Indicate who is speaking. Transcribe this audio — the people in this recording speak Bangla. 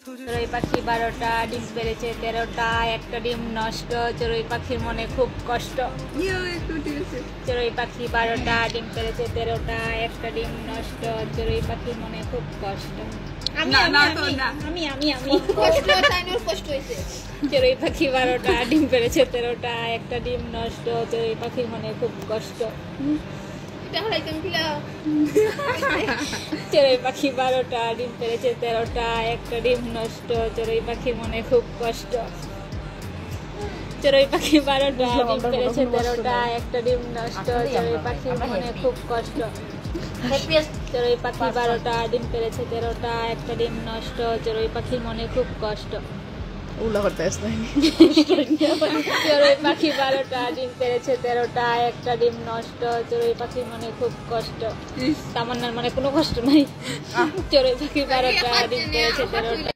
Speaker 1: চড়ুই পাখি 12টা ডিম পেড়েছে 13টা, একটা ডিম নষ্ট। চড়ুই পাখির মনে খুব কষ্ট। চড়ুই পাখি 12টা ডিম পেড়েছে 13টা, একটা ডিম নষ্ট। চড়ুই পাখির মনে খুব কষ্ট। চড়ুই পাখি 12টা ডিম পেড়েছে 13টা, একটা ডিম নষ্ট। চড়ুই পাখির মনে খুব কষ্ট। চড়ুই পাখি 12টা ডিম পেড়েছে 13টা, একটা ডিম নষ্ট। চড়ুই পাখির মনে খুব কষ্ট। চড়ুই পাখি 12টা ডিম পেড়েছে 13টা, একটা ডিম নষ্ট। চড়ুই পাখির মনে খুব কষ্ট। চড়ুই পাখি 12টা ডিম পেড়েছে 13টা, একটা ডিম নষ্ট। চড়ুই পাখির মনে খুব কষ্ট। চড়ুই পাখি 12টা ডিম পেড়েছে 13টা, একটা ডিম নষ্ট। চড়ুই পাখির মনে খুব কষ্ট। তামান্নার মনে কোনো কষ্ট নাই। চড়ুই পাখি 12টা ডিম পেড়েছে 13টা।